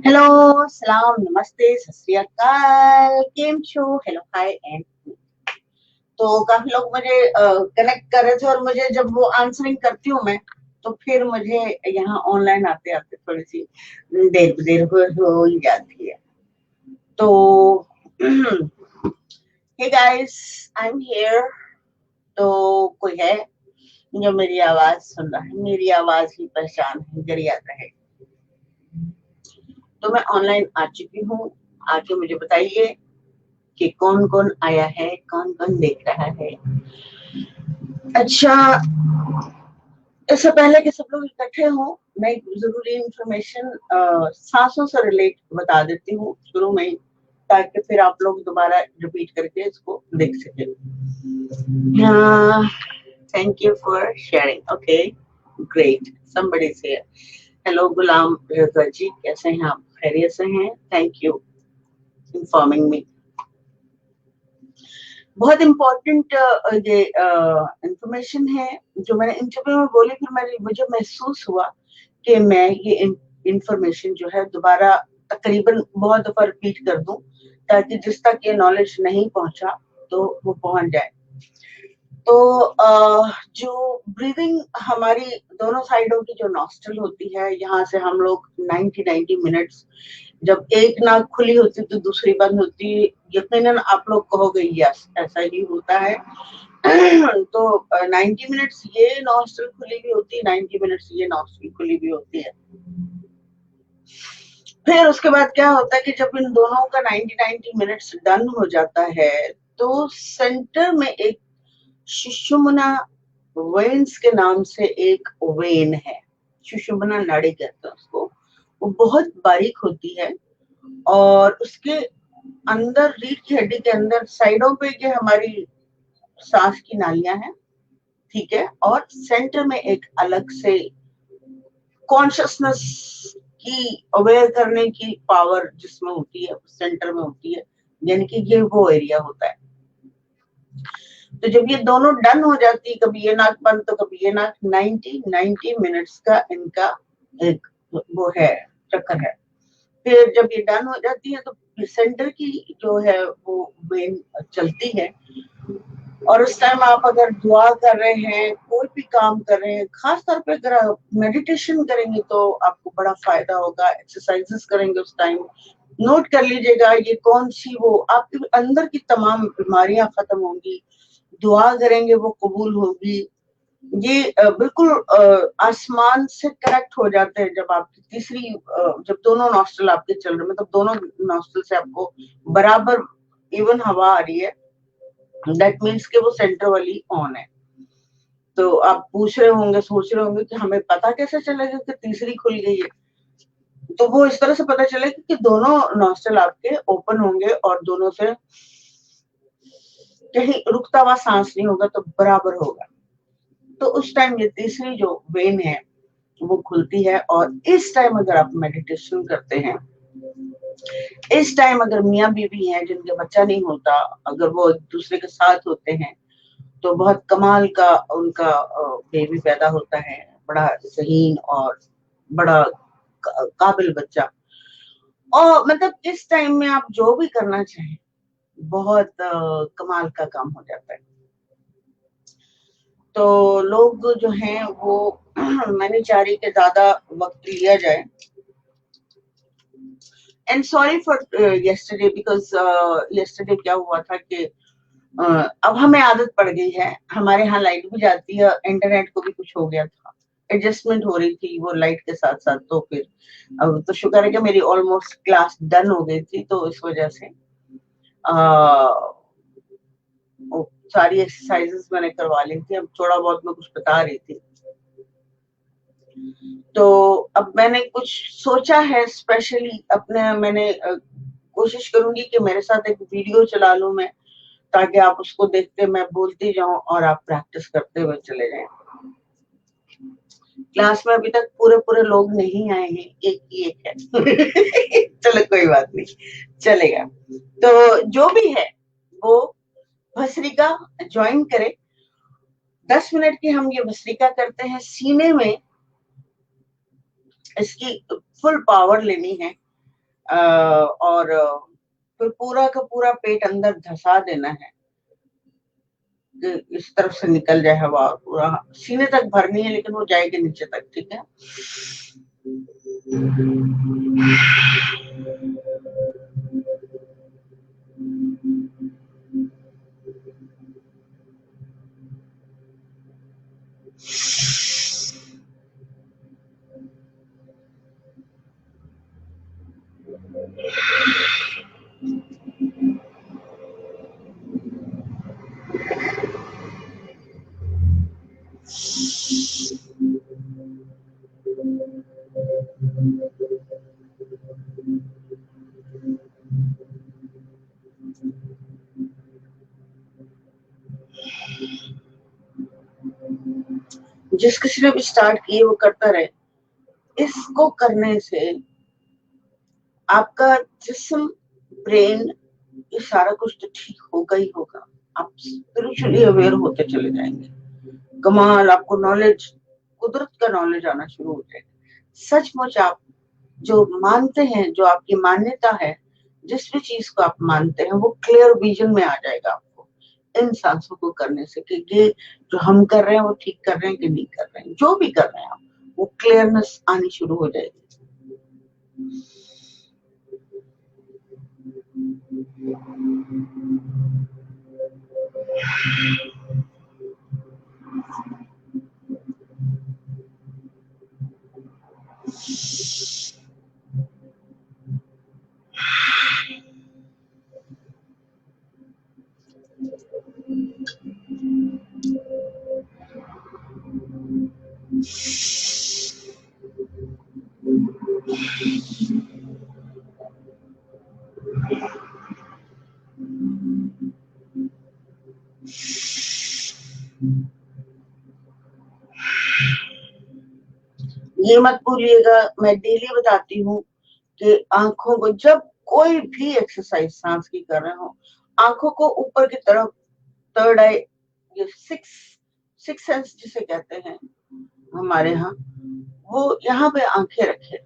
Hello, सलाम, नमस्ते, सत श्री अकाल, केम छो, हेलो, हाय एंड तो काफी लोग मुझे कनेक्ट कर रहे थे और मुझे जब वो आंसरिंग करती हूँ मैं तो फिर मुझे यहाँ ऑनलाइन आते आते थोड़ी सी देर हो ही जाती है। तो hey guys, I am here. तो कोई है जो मेरी आवाज सुन रहा है, मेरी आवाज की पहचान है, जर याद रहे। तो मैं ऑनलाइन आ चुकी हूँ। आके मुझे बताइए कि कौन कौन आया है, कौन कौन देख रहा है। अच्छा, इससे पहले कि सब लोग इकट्ठे हों, मैं एक जरूरी इंफॉर्मेशन सांसों से रिलेट बता देती हूँ शुरू में ही, ताकि फिर आप लोग दोबारा रिपीट करके इसको देख सकें। Thank you for sharing. Okay, great, somebody is here. Hello Ghulam Raza ji, कैसे हैं आप? खैरियत से हैं? Thank you informing me. बहुत इम्पोर्टेंट ये इंफॉर्मेशन है जो मैंने इंटरव्यू में बोली, फिर मुझे महसूस हुआ कि मैं ये इंफॉर्मेशन जो है दोबारा तकरीबन बहुत दफा रिपीट कर दूं, ताकि जिस तक ये नॉलेज नहीं पहुंचा तो वो पहुंच जाए। तो जो ब्रीदिंग हमारी दोनों साइडों की जो नॉस्ट्रल होती है, यहाँ से हम लोग 90 मिनट्स, जब एक नाक खुली होती तो दूसरी बंद होती, यकीनन आप लोग कहोगे यस ऐसा ही होता है। तो 90 मिनट्स ये नॉस्ट्रल खुली भी होती है, 90 मिनट्स ये नॉस्ट्रल खुली भी होती है। फिर उसके बाद क्या होता है कि जब इन दोनों का 90 मिनट्स डन हो जाता है तो सेंटर में एक सुषुम्ना वेन्स के नाम से एक वेन है, सुषुम्ना नाड़ी कहते हैं उसको। वो बहुत बारीक होती है और उसके अंदर, रीढ़ की हड्डी के अंदर साइडों पे ये हमारी सांस की नालियां हैं, ठीक है। और सेंटर में एक अलग से कॉन्शियसनेस की अवेयर करने की पावर जिसमें होती है, सेंटर में होती है, यानी कि ये वो एरिया होता है। तो जब ये दोनों डन हो जाती है, कभी ये नाक बंद तो कभी ये नाक, 90 मिनट्स का इनका एक वो है, चक्कर है। फिर जब ये डन हो जाती है तो सेंटर की जो है वो वेन चलती है, और उस टाइम आप अगर दुआ कर रहे हैं, कोई भी काम कर रहे हैं, खास तौर पे अगर आप मेडिटेशन करेंगे तो आपको बड़ा फायदा होगा। एक्सरसाइजेस करेंगे उस टाइम, नोट कर लीजिएगा ये कौन सी वो आपके अंदर की तमाम बीमारियां खत्म होंगी। दुआ करेंगे वो कबूल होगी। ये बिल्कुल आसमान से कनेक्ट हो जाते हैं जब आपकी तीसरी जब दोनों नॉस्ट्रल आपके चल रहे, मतलब दोनों नॉस्ट्रल से आपको बराबर इवन हवा आ रही है, दैट मीन्स कि वो सेंटर वाली ऑन है। तो आप पूछ रहे होंगे, सोच रहे होंगे कि हमें पता कैसे चलेगा कि तीसरी खुल गई है। तो वो इस तरह से पता चलेगा कि दोनों नॉस्ट्रल आपके ओपन होंगे और दोनों से कहीं रुकता हुआ सांस नहीं होगा, तो बराबर होगा। तो उस टाइम ये तीसरी जो वेन है वो खुलती है। और इस टाइम अगर आप मेडिटेशन करते हैं, इस टाइम अगर मियाँ बीवी हैं जिनके बच्चा नहीं होता, अगर वो एक दूसरे के साथ होते हैं तो बहुत कमाल का उनका बेबी पैदा होता है, बड़ा ज़हीन और बड़ा काबिल बच्चा। और मतलब इस टाइम में आप जो भी करना चाहें, बहुत कमाल का काम हो जाता है। तो लोग जो हैं वो मैं नहीं चाह रही कि ज्यादा वक्त लिया जाए। And sorry for yesterday because yesterday क्या हुआ था कि अब हमें आदत पड़ गई है, हमारे यहाँ लाइट भी जाती है, इंटरनेट को भी कुछ हो गया था, एडजस्टमेंट हो रही थी वो लाइट के साथ साथ। तो फिर अब तो शुक्र है कि मेरी ऑलमोस्ट क्लास डन हो गई थी, तो इस वजह से सारी एक्सरसाइजेस मैंने करवा ली थी, अब थोड़ा बहुत मैं कुछ बता रही थी। तो अब मैंने कुछ सोचा है स्पेशली अपने, मैंने कोशिश करूंगी कि मेरे साथ एक वीडियो चला लूं मैं, ताकि आप उसको देखते मैं बोलती जाऊं और आप प्रैक्टिस करते हुए चले जाएं। क्लास में अभी तक पूरे पूरे लोग नहीं आए हैं, एक ही एक है। चलो कोई बात नहीं, चलेगा। तो जो भी है वो भस्त्रिका ज्वाइन करे। 10 मिनट की हम ये भस्त्रिका करते हैं सीने में, इसकी फुल पावर लेनी है और फिर पूरा का पूरा पेट अंदर धसा देना है कि इस तरफ से निकल जाए हवा, पूरा सीने तक भरनी है लेकिन वो जाएगी नीचे तक, ठीक है। जिस किसी ने भी स्टार्ट किए वो करता रहे। इसको करने से आपका जिस्म, ब्रेन, ये सारा कुछ तो ठीक होगा ही होगा। आप स्पिरिचुअली अवेयर होते चले जाएंगे। कमाल, आपको नॉलेज, कुदरत का नॉलेज आना शुरू हो जाएगा। सचमुच आप जो मानते हैं, जो आपकी मान्यता है, जिस भी चीज को आप मानते हैं वो क्लियर विजन में आ जाएगा आपको इन सांसों को करने से कि ये जो हम कर रहे हैं वो ठीक कर रहे हैं कि नहीं कर रहे हैं। जो भी कर रहे हैं आप, वो क्लियरनेस आनी शुरू हो जाएगी। ये मत भूलिएगा, मैं डेली बताती हूँ कि आंखों को जब कोई भी एक्सरसाइज सांस की कर रहे हो, आंखों को ऊपर की तरफ, थर्ड आई, ये सिक्स सेंस जिसे कहते हैं हमारे यहाँ, वो यहाँ पे आंखें रखे।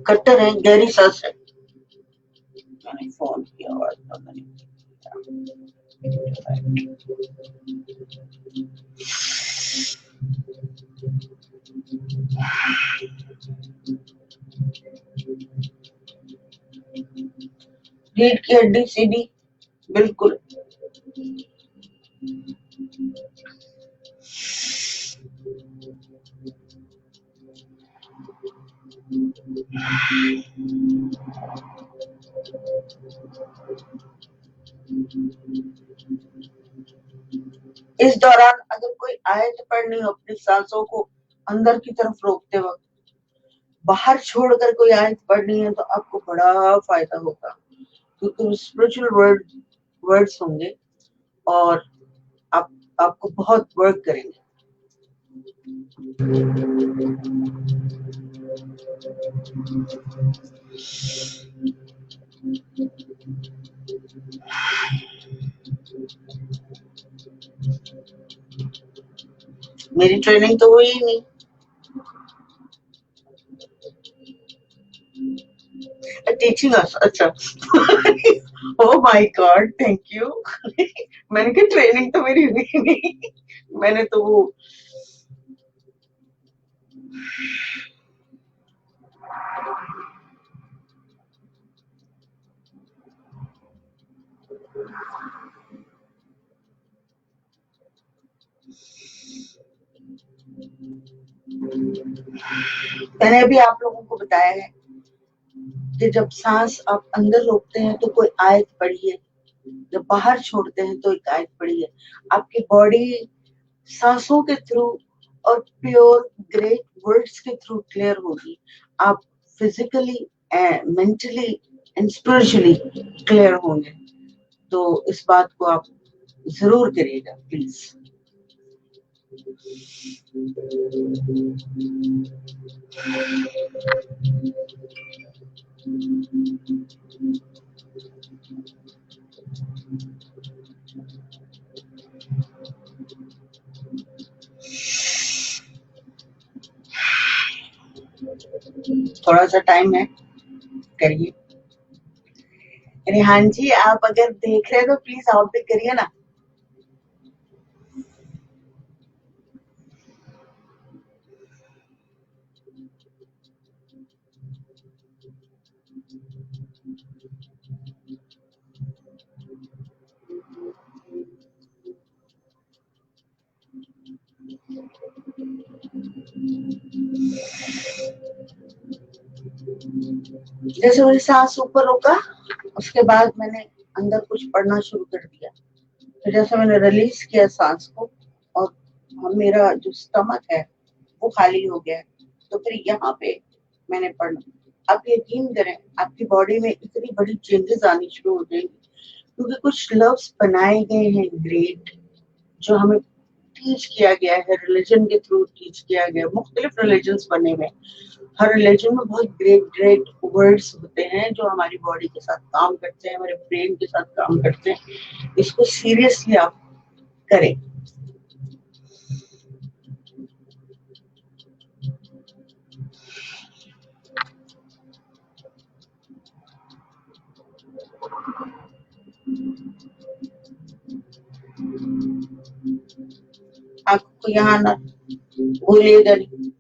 कट्टर है, गहरी सांस है। मैंने फोन की आवाज पता नहीं। रीढ़ की हड्डी सीधी, बिल्कुल। इस दौरान अगर कोई आयत पढ़नी हो अपनी सांसों को अंदर की तरफ रोकते वक्त, बाहर छोड़कर कोई आयत पढ़नी है तो आपको बड़ा फायदा होगा, क्योंकि स्पिरिचुअल वर्ड्स होंगे और आपको बहुत वर्क करेंगे। मेरी ट्रेनिंग तो हुई ही नहीं। टीचिंग अच्छा oh my God, thank you. मैंने कहा ट्रेनिंग तो मेरी हुई ही नहीं। मैंने तो वो मैंने अभी आप लोगों को बताया है कि जब सांस आप अंदर रोकते हैं तो कोई आयत पड़ी है, जब बाहर छोड़ते हैं तो एक आयत पड़ी है। आपकी बॉडी सांसों के थ्रू और प्योर ग्रेट वर्ड्स के थ्रू क्लियर होगी। आप physically, mentally and spiritually clear होंगे। तो इस बात को आप जरूर करिएगा प्लीज। थोड़ा सा टाइम है, करिए। रेहान जी, आप अगर देख रहे हैं तो प्लीज आप भी करिए ना। जैसे मेरी सांस ऊपर रोका, उसके बाद मैंने अंदर कुछ पढ़ना शुरू कर दिया। फिर जैसे मैंने रिलीज किया सांस को और मेरा जो स्टमक है वो खाली हो गया, तो फिर यहाँ पे मैंने पढ़ना। आप यकीन करें, आपकी बॉडी में इतनी बड़ी चेंजेस आनी शुरू हो जाएंगी, क्योंकि कुछ लफ्ज बनाए गए हैं ग्रेट, जो हमें टीच किया गया है, रिलीजन के थ्रू टीच किया गया। मुख्तलिफ रिलीजन बने हुए, हर रिलीजन में बहुत ग्रेट ग्रेट वर्ड्स होते हैं जो हमारी बॉडी के साथ काम करते हैं, हमारे ब्रेन के साथ काम करते हैं। इसको सीरियसली आप करें। आपको यहाँ ना भूलिएगा नहीं।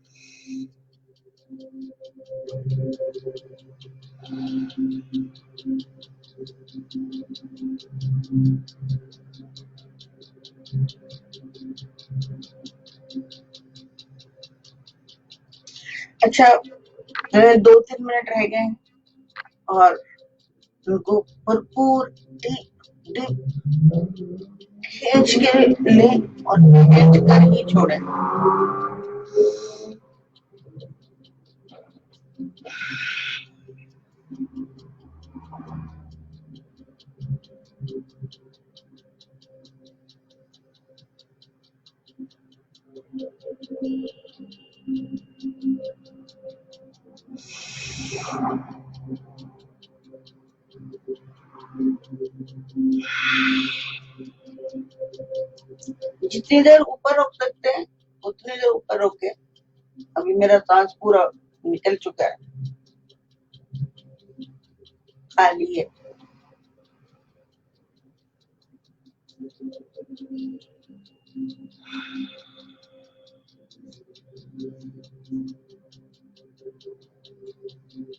अच्छा, 2-3 मिनट रह गए और उनको भरपूर डीप डीप खींच के ले और खींच कर ही छोड़े। जितनी देर ऊपर रोक सकते हैं उतनी देर ऊपर रोके। अभी मेरा सांस पूरा निकल चुका है, खाली है।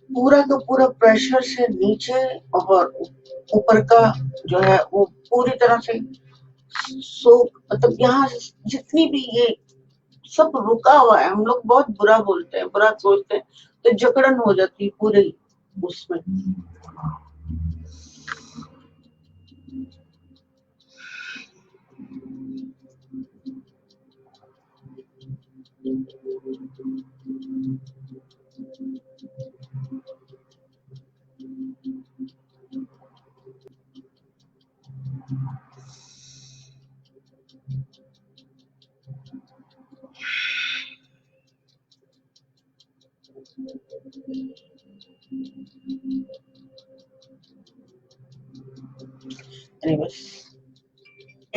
पूरा का पूरा प्रेशर से नीचे और ऊपर का जो है वो पूरी तरह से मतलब यहाँ जितनी भी ये सब रुका हुआ है। हम लोग बहुत बुरा बोलते हैं, बुरा सोचते हैं, तो जकड़न हो जाती है पूरे उसमें।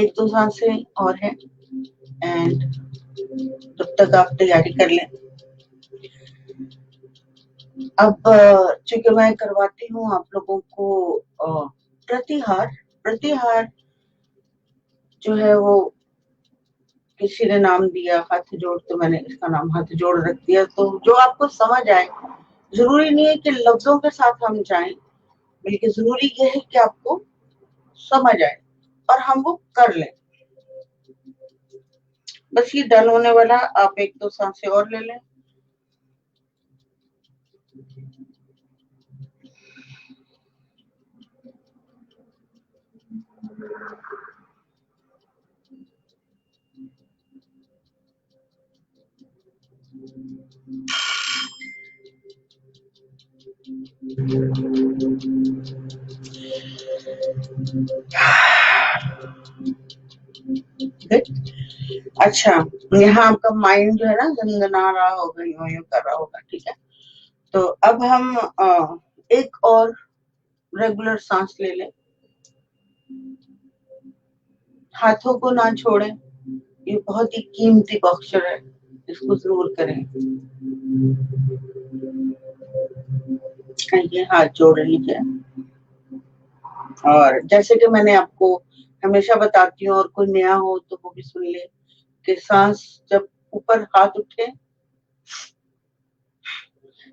एक दो सांसें और है एंड तब तक आप तैयारी कर लें। अब चूंकि मैं करवाती हूँ आप लोगों को प्रतिहार प्रतिहार जो है वो किसी ने नाम दिया हाथ जोड़, तो मैंने इसका नाम हाथ जोड़ रख दिया। तो जो आपको समझ आए, जरूरी नहीं है कि लफ्जों के साथ हम जाएं, बल्कि जरूरी ये है कि आपको समझ आए और हम वो कर लें। बस ये डन होने वाला, आप एक दो सांसें और ले लें। अच्छा, यहाँ आपका माइंड जो है ना झंझना रहा होगा, यूं यूं कर रहा होगा, ठीक है। तो अब हम एक और रेगुलर सांस ले लें, हाथों को ना छोड़ें, ये बहुत ही कीमती बख्शर है, इसको जरूर करें। ये हाथ जोड़ लीजिए और जैसे कि मैंने आपको हमेशा बताती हूँ और कोई नया हो तो वो भी सुन ले कि सांस जब ऊपर हाथ उठे,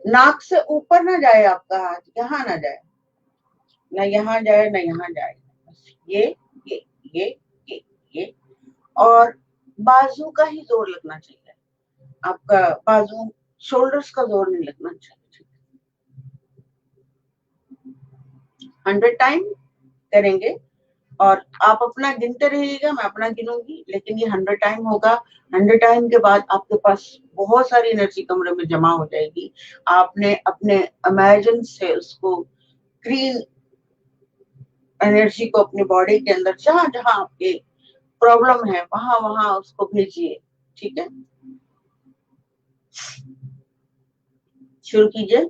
नाक से ऊपर ना जाए आपका हाथ, यहाँ ना जाए, ना यहाँ जाए ना यहाँ जाए, ये ये ये ये ये और बाजू का ही जोर लगना चाहिए, आपका बाजू शोल्डर्स का जोर नहीं लगना चाहिए। 100 टाइम करेंगे और आप अपना गिनते रहिएगा, मैं अपना गिनूंगी, लेकिन ये 100 टाइम होगा। 100 टाइम के बाद आपके पास बहुत सारी एनर्जी कमरे में जमा हो जाएगी। आपने अपने इमेजिन से उसको ग्रीन एनर्जी को अपनी बॉडी के अंदर जहां जहां आपके प्रॉब्लम है वहां वहां उसको भेजिए, ठीक है। शुरू कीजिए।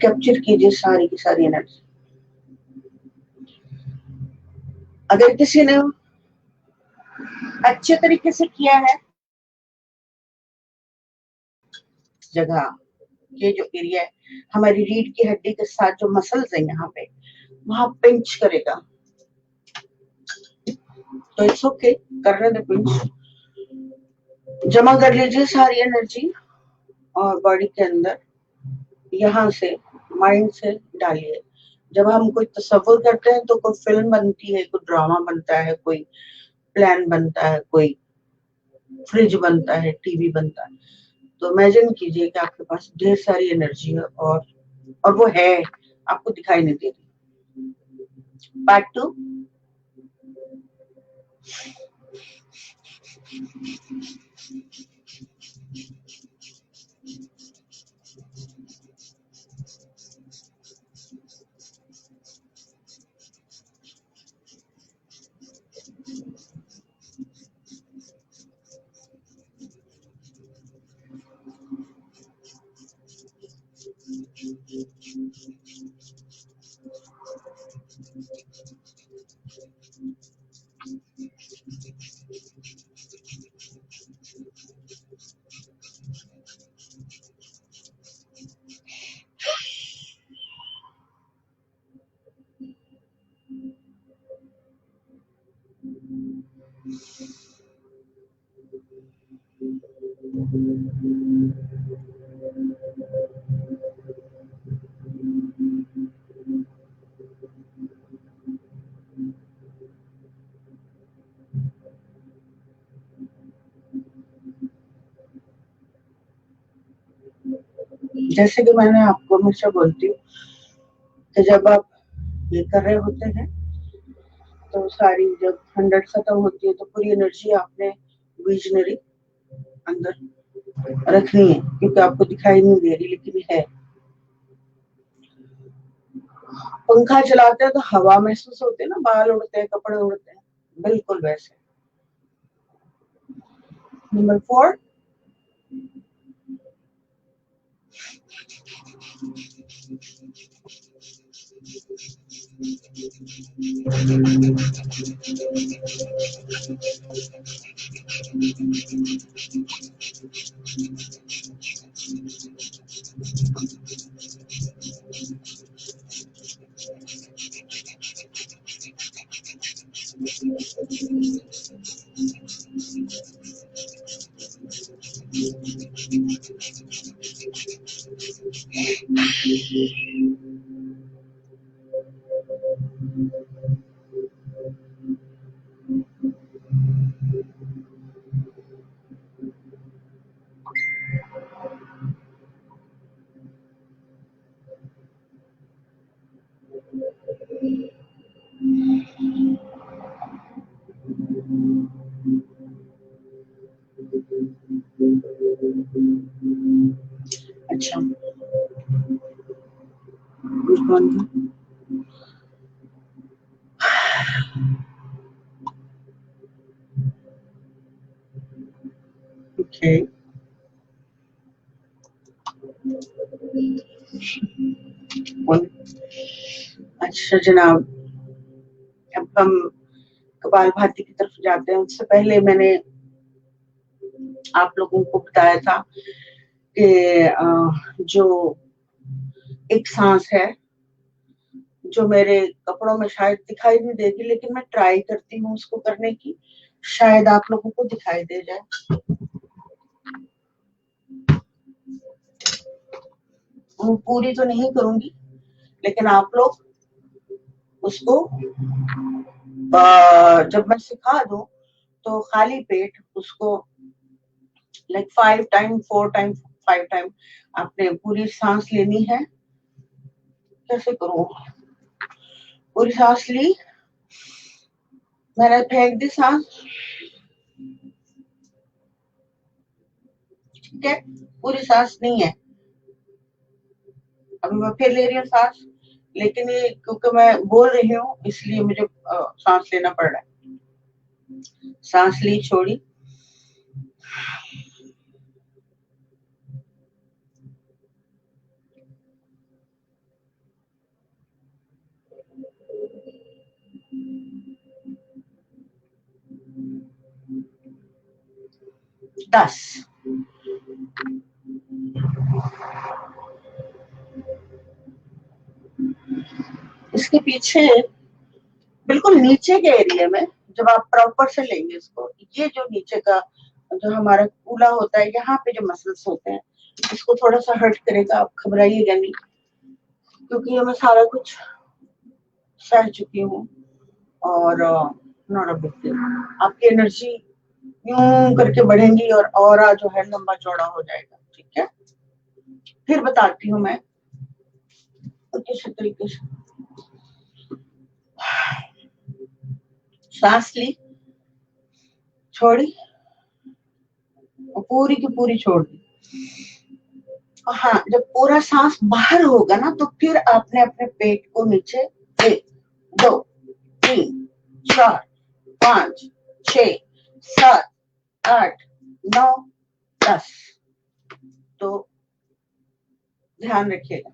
कैप्चर कीजिए सारी की सारी एनर्जी। अगर किसी ने अच्छे तरीके से किया है, जगह ये जो एरिया है हमारी रीढ़ की हड्डी के साथ जो मसल्स है यहाँ पे, वहां पिंच करेगा, तो इट्स ओके, करने दे पिंच। जमा कर लीजिए सारी एनर्जी और बॉडी के अंदर यहाँ से माइंड से डालिए। जब हम कोई तसव्वुर करते हैं तो कोई फिल्म बनती है, कोई ड्रामा बनता है, कोई प्लान बनता है, कोई फ्रिज बनता है, टीवी बनता है। तो इमेजिन कीजिए कि आपके पास ढेर सारी एनर्जी है और वो है, आपको दिखाई नहीं दे रही। पार्ट 2। जैसे कि मैंने आपको हमेशा बोलती हूँ कि जब आप ये कर रहे होते हैं तो सारी जब 100 खत्म होती है तो पूरी एनर्जी आपने विजनरी अंदर रखनी है, क्योंकि आपको दिखाई नहीं दे रही लेकिन है। पंखा चलाते हैं तो हवा महसूस होती है ना, बाल उड़ते हैं, कपड़े उड़ते हैं, बिल्कुल वैसे। नंबर 4, अच्छा, गुड मॉर्निंग। ओके, अच्छा जनाब, अब हम कपालभाति की तरफ जाते हैं। उससे पहले मैंने आप लोगों को बताया था कि जो एक सांस है जो मेरे कपड़ों में शायद दिखाई नहीं देगी, लेकिन मैं ट्राई करती हूँ उसको करने की, शायद आप लोगों को दिखाई दे जाए। वो पूरी तो नहीं करूंगी, लेकिन आप लोग उसको जब मैं सिखा दूं तो खाली पेट उसको लाइक 5 टाइम 4 टाइम 5 टाइम आपने पूरी सांस लेनी है। कैसे करूं? पूरी सांस ली, मैंने फेंक दी सांस, ठीक है, पूरी सांस नहीं है। अभी मैं फिर ले रही हूँ सांस, लेकिन ये क्योंकि मैं बोल रही हूँ इसलिए मुझे सांस लेना पड़ रहा है। सांस ली, छोड़ी, दस। इसके पीछे बिल्कुल नीचे के एरिया में जब आप प्रॉपर से लेंगे इसको, ये जो नीचे का जो हमारा कूला होता है, यहाँ पे जो मसल्स होते हैं, इसको थोड़ा सा हर्ट करेगा, आप घबराइएगा नहीं, क्योंकि ये मैं सारा कुछ सह चुकी हूँ। और नॉट अ बिग डील, आपकी एनर्जी यूं करके बढ़ेंगी और ऑरा जो है लंबा चौड़ा हो जाएगा, ठीक है। फिर बताती हूँ मैं किस तरीके से। सांस ली, छोड़ी, और पूरी की पूरी छोड़ दी। हाँ, जब पूरा सांस बाहर होगा ना तो फिर आपने अपने पेट को नीचे 1 2 3 4 5 6 7 8 9 10 तो ध्यान रखिएगा।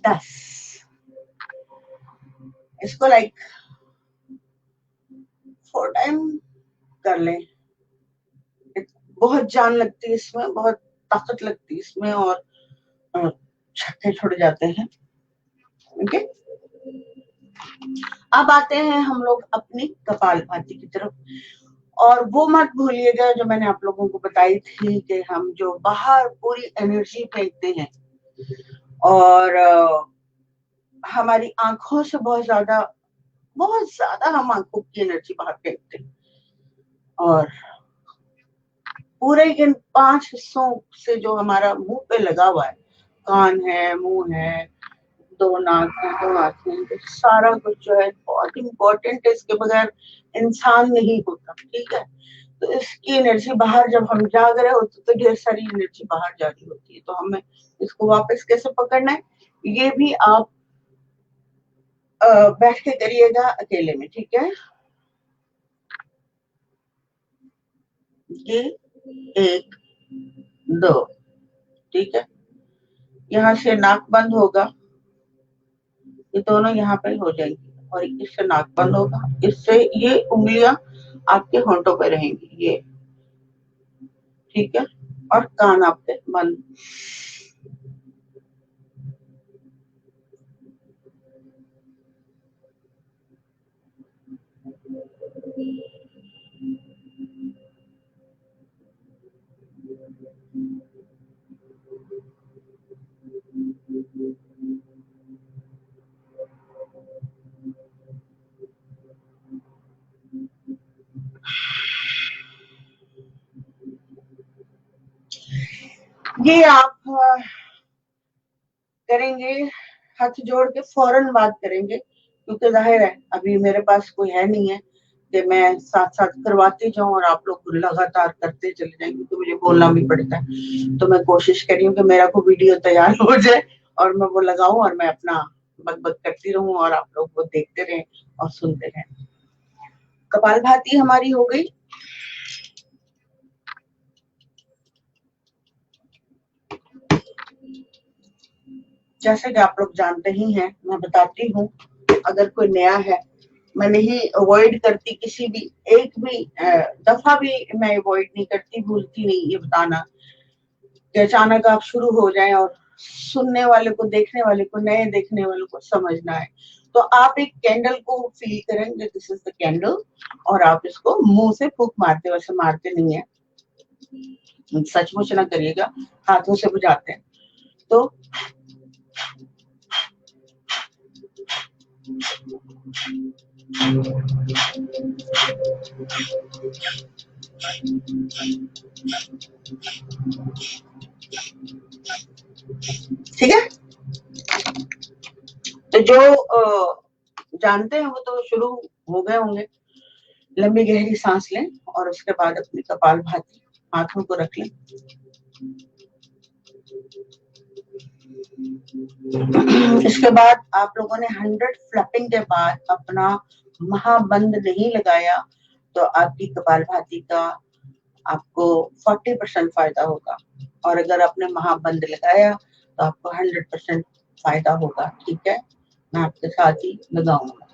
दस, इसको लाइक 4 टाइम कर लें। बहुत जान लगती है इसमें, बहुत ताकत लगती है इसमें, और छक्के छुड़ जाते हैं। ओके, अब आते हैं हम लोग अपनी कपालभाति की तरफ। और वो मत भूलिएगा जो मैंने आप लोगों को बताई थी कि हम जो बाहर पूरी एनर्जी फेंकते हैं और हमारी आंखों से बहुत ज्यादा हम आंखों की एनर्जी बाहर फेंकते हैं और पूरे इन 5 हिस्सों से जो हमारा मुंह पे लगा हुआ है, कान है, मुंह है, 2 नाक है, 2 आंखें हैं, तो सारा कुछ जो है बहुत इम्पोर्टेंट है, इसके बगैर इंसान नहीं होता, ठीक है। तो इसकी एनर्जी बाहर जब हम जाग रहे होते तो ढेर सारी एनर्जी बाहर जा रही होती है, तो हमें इसको वापस कैसे पकड़ना है ये भी आप बैठ के करिएगा अकेले में, ठीक है। ये 1 2, ठीक है। यहाँ से नाक बंद होगा, ये दोनों यहाँ पे हो जाएंगी और इससे नाक बंद होगा, इससे ये उंगलियां आपके होंठों पे रहेंगी, ये ठीक है। और कान आपके बंद। ये आप करेंगे, हाथ जोड़ के फौरन बात करेंगे, क्योंकि जाहिर है अभी मेरे पास कोई है नहीं है कि मैं साथ साथ करवाती जाऊं और आप लोग लगातार करते चले जाएंगे, तो मुझे बोलना भी पड़ता है। तो मैं कोशिश कर रही हूँ कि मेरा को वीडियो तैयार हो जाए और मैं वो लगाऊं और मैं अपना बक करती रहूं और आप लोग वो देखते रहें और सुनते रहें। कपालभाति हमारी हो गई। जैसे कि आप लोग जानते ही हैं, मैं बताती हूँ, अगर कोई नया है, मैं नहीं अवॉइड करती किसी भी एक भी दफा भी मैं अवॉइड नहीं करती, भूलती नहीं ये बताना कि अचानक आप शुरू हो जाएं और सुनने वाले को, देखने वाले को, नए देखने वाले को समझना है। तो आप एक कैंडल को फील करेंगे, दिस इज द कैंडल, और आप इसको मुंह से फूंक मारते, वैसे मारते नहीं है, सचमुच ना करिएगा, हाथों से बुझाते हैं। तो ठीक है, तो जो जानते हैं वो तो शुरू हो गए होंगे। लंबी गहरी सांस लें और उसके बाद अपनी कपालभाति हाथों को रख लें। इसके बाद आप लोगों ने 100 फ्लैपिंग के बाद अपना महाबंद नहीं लगाया तो आपकी कपालभाति का आपको 40% फायदा होगा, और अगर आपने महाबंद लगाया तो आपको 100% फायदा होगा, ठीक है। मैं आपके साथ ही लगाऊंगा।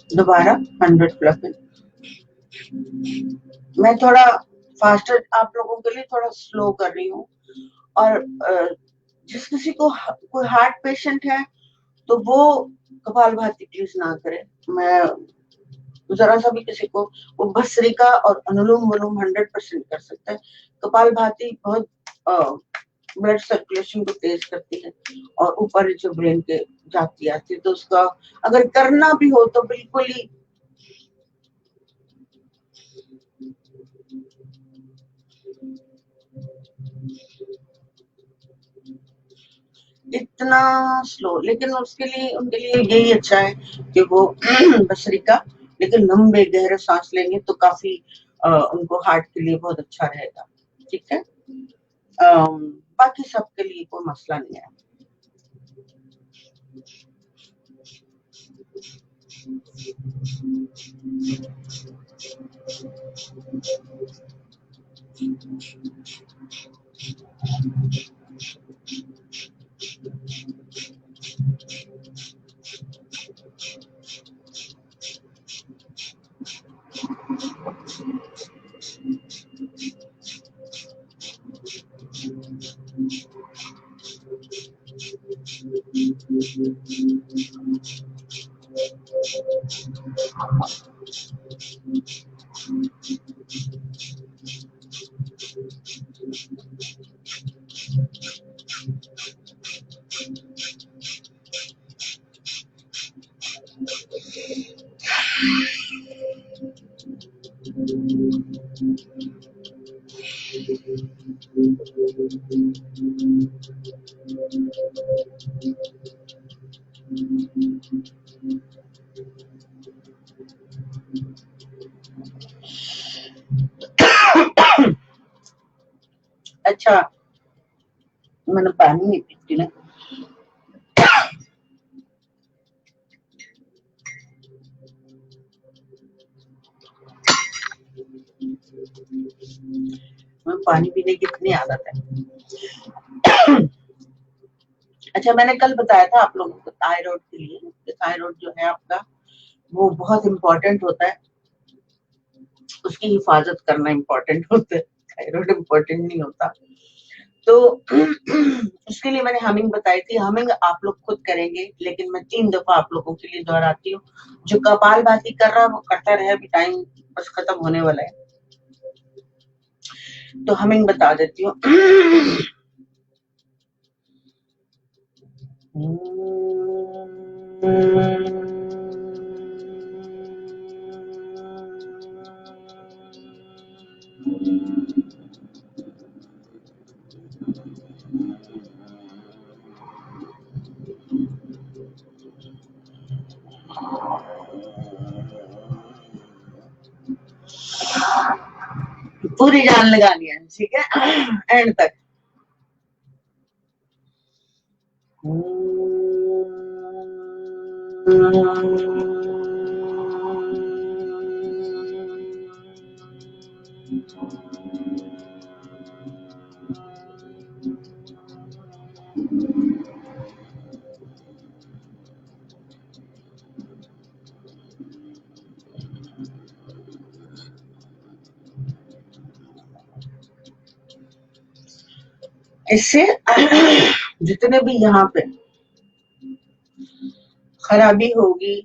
दोबारा 100 फ्लफिंग। मैं थोड़ा फास्टर आप लोगों के लिए थोड़ा स्लो कर रही हूँ। और जिस किसी को कोई हार्ट पेशेंट है तो वो कपालभाति प्लीज ना करे। मैं जरा सा भी किसी को, वो भस्त्रिका और अनुलोम विलोम 100% कर सकता है। कपालभाति बहुत ब्लड सर्कुलेशन को तेज करती है और ऊपर जो ब्रेन के जाती आती है, तो उसका अगर करना भी हो तो बिल्कुल ही इतना स्लो। लेकिन उसके लिए उनके लिए यही अच्छा है कि वो भस्त्रिका, लेकिन लंबे गहरे सांस लेंगे तो काफी उनको हार्ट के लिए बहुत अच्छा रहेगा। ठीक है, बाकी सबके लिए कोई मसला नहीं है। अच्छा, मैंने पानी नहीं पीती ना। मैं पानी पीने की इतनी आदत है। अच्छा, मैंने कल बताया था आप लोगों को थायराइड के लिए, थायराइड जो है आपका वो बहुत इम्पोर्टेंट होता है, उसकी हिफाजत करना इम्पोर्टेंट होता है, थायराइड इम्पोर्टेंट नहीं होता। तो उसके लिए मैंने हमिंग बताई थी। हमिंग आप लोग खुद करेंगे, लेकिन मैं 3 दफा आप लोगों के लिए दोहराती हूँ। जो कपालभाति कर रहा है वो करता रहे, अभी टाइम बस खत्म होने वाला है, तो हमिंग बता देती हूँ। पूरी जान लगानी है, ठीक है, एंड तक। इससे जितने भी यहाँ पे खराबी होगी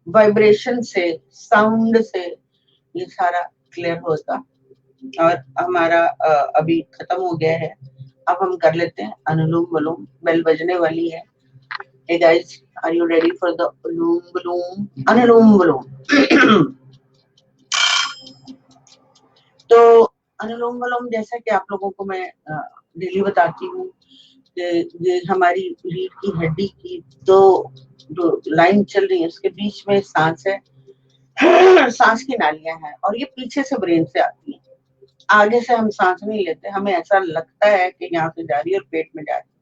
वाइब्रेशन से, साउंड से, ये सारा क्लियर होगा। और हमारा अभी खत्म हो गया है। अब हम कर लेते हैं अनुलोम विलोम। बेल बजने वाली है। Hey guys, are you ready for the अनुलोम विलोम? तो अनुलोम विलोम जैसा कि आप लोगों को मैं डेली बताती हूँ कि ये हमारी रीढ़ की हड्डी की दो जो लाइन चल रही है उसके बीच में सांस है। सांस की नालियां हैं और ये पीछे से ब्रेन से आती है। आगे से हम सांस नहीं लेते, हमें ऐसा लगता है कि यहाँ से जा रही है और पेट में जा रही है,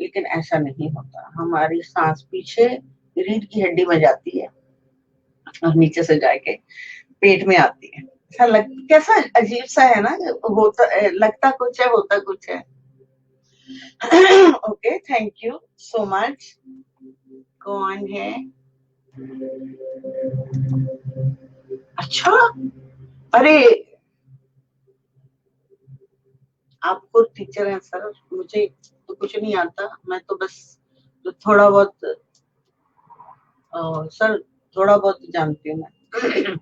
लेकिन ऐसा नहीं होता। हमारी सांस पीछे रीढ़ की हड्डी में जाती है और नीचे से जाके पेट में आती है। ऐसा कैसा अजीब सा है ना, होता लगता कुछ है, होता कुछ है। Okay, thank you so much. कौन है? अच्छा, अरे आप खुद टीचर हैं सर, मुझे तो कुछ नहीं आता, मैं तो बस तो थोड़ा बहुत सर थोड़ा बहुत जानती हूँ मैं।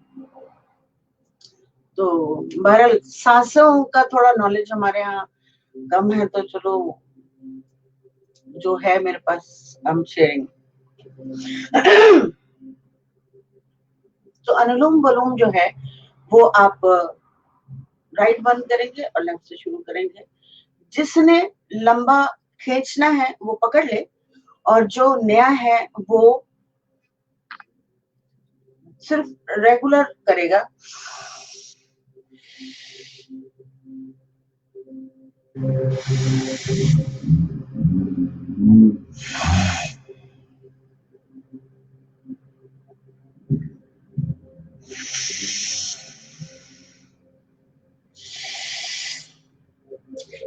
तो बहरहाल सांसों का थोड़ा नॉलेज हमारे यहाँ कम है, तो चलो जो है मेरे पास आई एम शेयरिंग। तो अनुलोम विलोम जो है वो आप राइट बंद करेंगे और लेफ्ट से शुरू करेंगे। जिसने लंबा खींचना है वो पकड़ ले, और जो नया है वो सिर्फ रेगुलर करेगा।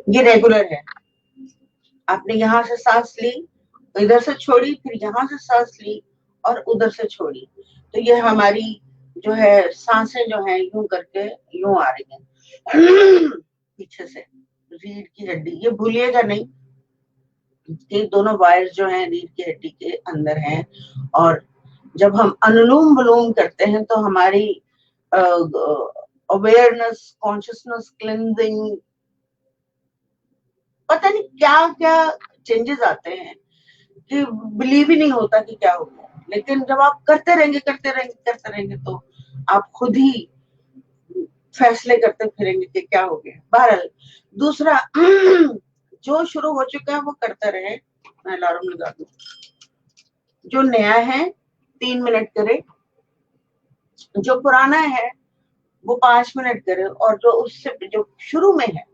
ये रेगुलर है। आपने यहाँ से सांस ली, इधर से छोड़ी, फिर यहाँ से सांस ली और उधर से छोड़ी, तो ये हमारी जो है सांसें जो है यूं करके यूं आ रही है पीछे से रीढ़ की हड्डी, ये भूलिएगा नहीं कि दोनों वायर्स जो हैं रीढ़ की हड्डी के अंदर हैं। और जब हम अनुलोम विलोम करते हैं तो हमारी अवेयरनेस, कॉन्शियसनेस, क्लेंजिंग, पता नहीं क्या क्या चेंजेस आते हैं कि बिलीव ही नहीं होता कि क्या हो गया। लेकिन जब आप करते रहेंगे करते रहेंगे करते रहेंगे तो आप खुद ही फैसले करते फिरेंगे कि क्या हो गया। बहरहाल दूसरा जो शुरू हो चुका है वो करते रहे। मैं अलार्म लगा दूं। जो नया है 3 मिनट करे, जो पुराना है वो 5 मिनट करे, और जो उससे जो शुरू में है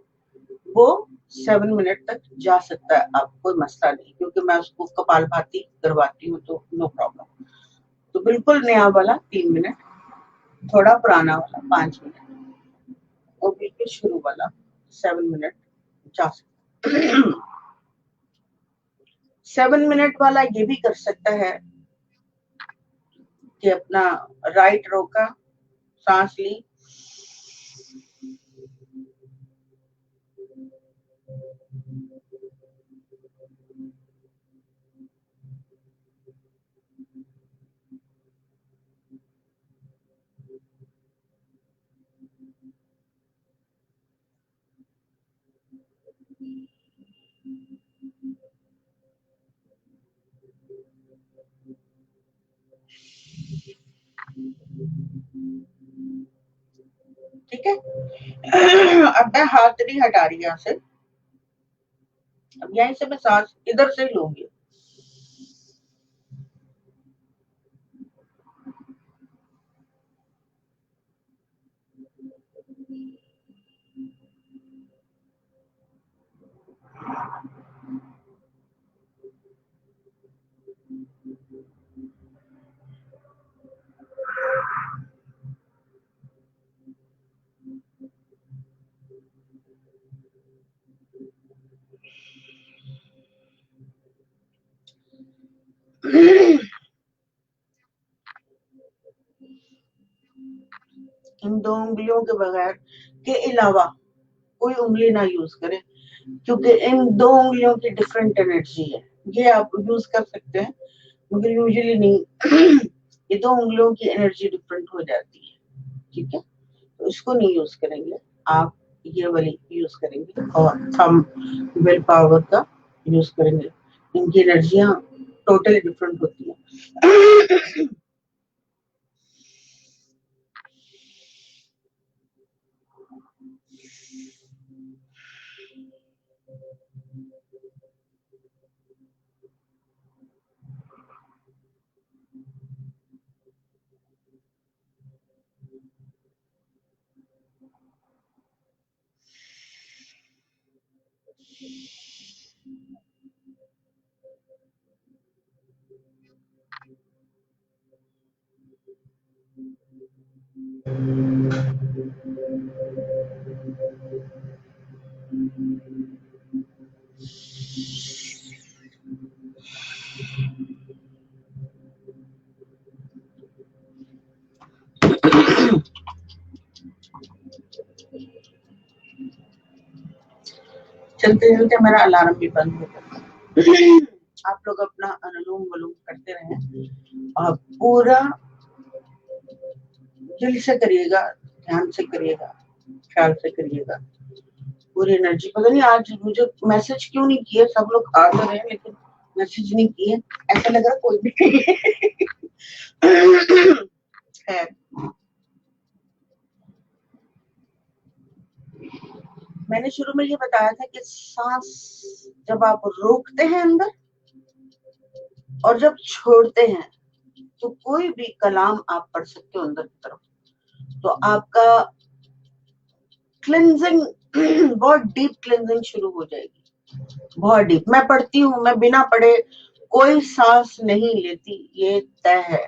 वो 7 मिनट तक जा सकता है। आप कोई मसला नहीं, क्योंकि मैं उसको कपालभाति करवाती हूँ तो नो प्रॉब्लम। तो बिल्कुल नया वाला 3 मिनट, थोड़ा पुराना वाला 5 मिनट, और बिल्कुल शुरू वाला 7 मिनट जा सकता है। 7 मिनट वाला ये भी कर सकता है कि अपना राइट रोका, सांस ली, ठीक है। अब मैं हाथ नहीं हटा रही यहाँ से, अब यहीं से मैं सांस इधर से ही लूंगी। इन दो उंगलियों के बगैर के अलावा कोई उंगली ना यूज करे, क्योंकि इन दो उंगलियों की डिफरेंट एनर्जी है। ये आप यूज कर सकते हैं मगर यूजुअली नहीं। ये दो उंगलियों की एनर्जी डिफरेंट हो जाती है, ठीक है, तो इसको नहीं यूज करेंगे। आप ये वाली यूज करेंगे और थम विल पावर का यूज करेंगे। इनकी एनर्जियां टोटली डिफरेंट होती हैं। चलते चलते मेरा अलार्म भी बंद हो गया। आप लोग अपना अनुलोम विलोम करते रहें और पूरा दिल से करिएगा, ध्यान से करिएगा, ख्याल से करिएगा, पूरी एनर्जी। पता नहीं आज मुझे मैसेज क्यों नहीं किए, सब लोग आ तो रहे हैं लेकिन मैसेज नहीं किए, ऐसा लगा कोई भी नहीं है। मैंने शुरू में ये बताया था कि सांस जब आप रोकते हैं अंदर और जब छोड़ते हैं तो कोई भी कलाम आप पढ़ सकते हो अंदर की तरफ, तो आपका क्लेंजिंग बहुत डीप क्लेंजिंग शुरू हो जाएगी, बहुत डीप। मैं पढ़ती हूँ, मैं बिना पढ़े कोई सांस नहीं लेती, ये तय है,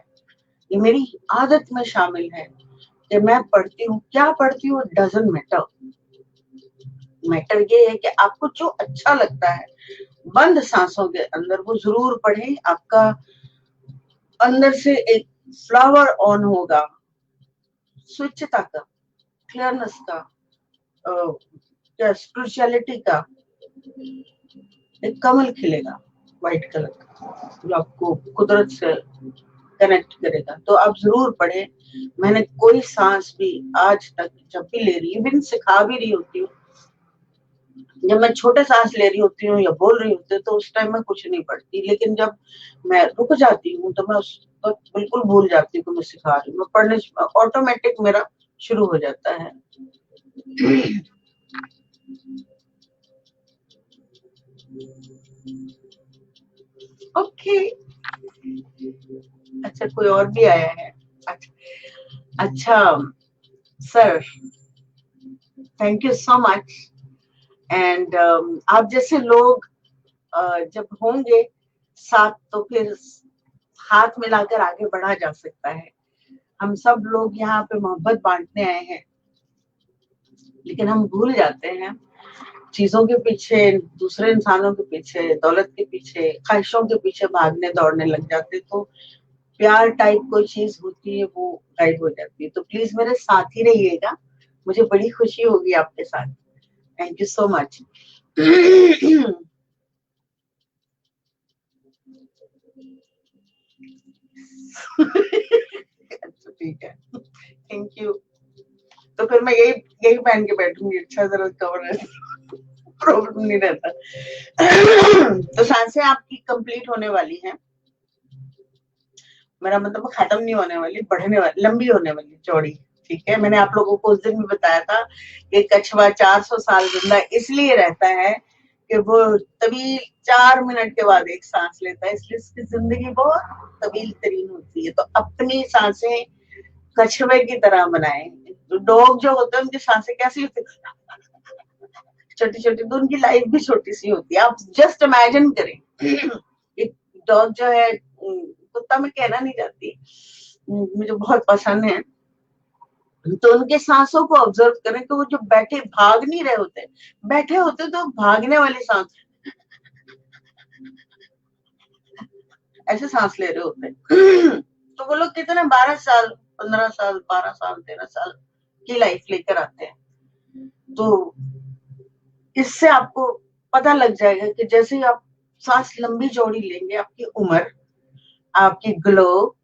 ये मेरी आदत में शामिल है कि मैं पढ़ती हूँ। क्या पढ़ती हूँ डजंट मैटर, मैटर ये है कि आपको जो अच्छा लगता है बंद सांसों के अंदर वो जरूर पढ़ें। आपका अंदर से एक फ्लावर ऑन होगा, स्वच्छता का, क्लियरनेस का, क्या स्पिरिचुअलिटी का एक कमल खिलेगा व्हाइट कलर का, जो आपको कुदरत से कनेक्ट करेगा। तो आप जरूर पढ़े। मैंने कोई सांस भी आज तक जब भी ले रही हूँ, बिन सिखा भी रही होती हूँ, जब मैं छोटे सांस ले रही होती हूँ या बोल रही होती हूँ तो उस टाइम में कुछ नहीं पढ़ती, लेकिन जब मैं रुक जाती हूँ तो मैं उस वक्त बिल्कुल भूल जाती हूँ कि मैं सिखा रही हूँ। मैं पढ़ने ऑटोमेटिक मेरा शुरू हो जाता है। ओके, अच्छा कोई और भी आया है? अच्छा sir, thank you so much. And आप जैसे लोग जब होंगे साथ तो फिर हाथ मिलाकर आगे बढ़ा जा सकता है। हम सब लोग यहाँ पे मोहब्बत बांटने आए हैं, लेकिन हम भूल जाते हैं चीजों के पीछे, दूसरे इंसानों के पीछे, दौलत के पीछे, ख्वाहिशों के पीछे भागने दौड़ने लग जाते, तो प्यार टाइप कोई चीज होती है वो गायब हो जाती है। तो प्लीज मेरे साथ ही रहिएगा, मुझे बड़ी खुशी होगी आपके साथ। Thank you so much. अच्छा ठीक है, थैंक यू। तो फिर मैं यही यही पहन के बैठूंगी, अच्छा जरा कवर प्रॉब्लम नहीं रहता। तो सांसें आपकी कंप्लीट होने वाली हैं, मेरा मतलब खत्म नहीं होने वाली, बढ़ने वाली, लंबी होने वाली, चौड़ी। ठीक है, मैंने आप लोगों को उस दिन भी बताया था कि कछुआ 400 साल जिंदा इसलिए रहता है कि वो तभी 4 मिनट के बाद एक सांस लेता है, इसलिए उसकी जिंदगी बहुत तवील तरीन होती है। तो अपनी सांसें कछुए की तरह बनाएं। डॉग जो होते हैं उनकी सांसें कैसी होती है, छोटी छोटी, तो उनकी लाइफ भी छोटी सी होती है। आप जस्ट इमेजिन करें, एक डॉग जो है, कुत्ता मैं कहना नहीं चाहती, मुझे बहुत पसंद है, तो उनके सांसों को ऑब्जर्व करें कि वो जो बैठे भाग नहीं रहे होते, बैठे होते तो भागने वाली सांस, ऐसे सांस ले रहे होते। तो वो लोग कितने 12 साल, 15 साल, 12 साल, 13 साल की लाइफ लेकर आते हैं। तो इससे आपको पता लग जाएगा कि जैसे ही आप सांस लंबी चौड़ी लेंगे, आपकी उम्र, आपकी ग्लो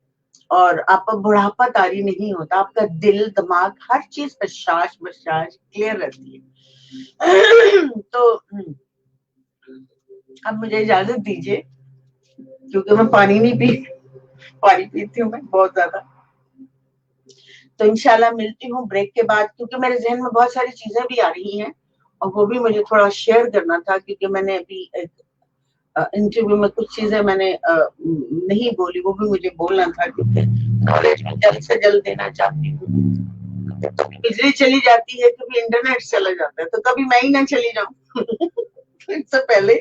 और आपका बुढ़ापा तारी नहीं होता, आपका दिल, दिमाग, हर चीज प्रशास प्रशास क्लियर रहती है। तो अब मुझे इजाजत दीजिए, क्योंकि मैं पानी नहीं पी, पानी पीती हूँ मैं बहुत ज्यादा। तो इंशाल्लाह मिलती हूँ ब्रेक के बाद, क्योंकि मेरे जहन में बहुत सारी चीजें भी आ रही हैं और वो भी मुझे थोड़ा शेयर करना था, क्योंकि मैंने अभी एक इंटरव्यू में कुछ चीजें मैंने नहीं बोली, वो भी मुझे बोलना था, क्योंकि नॉलेज में जल्द से जल्द देना चाहती हूँ। तो बिजली चली जाती है, कभी इंटरनेट चला जाता है, तो कभी मैं ही ना चली जाऊं। तो इससे पहले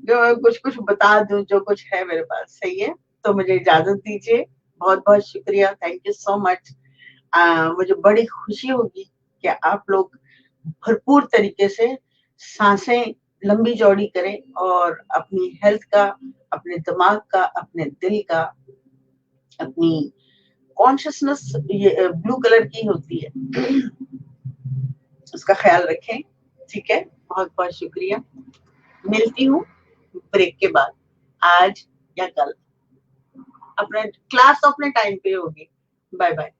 जो मैं कुछ कुछ बता दूं जो कुछ है मेरे पास, सही है? तो मुझे इजाजत दीजिए, बहुत बहुत शुक्रिया, थैंक यू सो मच। मुझे बड़ी खुशी होगी कि आप लोग भरपूर तरीके से सांसें लंबी चौड़ी करें और अपनी हेल्थ का, अपने दिमाग का, अपने दिल का, अपनी कॉन्शियसनेस, ये ब्लू कलर की होती है, उसका ख्याल रखें। ठीक है, बहुत बहुत शुक्रिया। मिलती हूँ ब्रेक के बाद, आज या कल। अपने क्लास अपने टाइम पे होगी। Bye bye.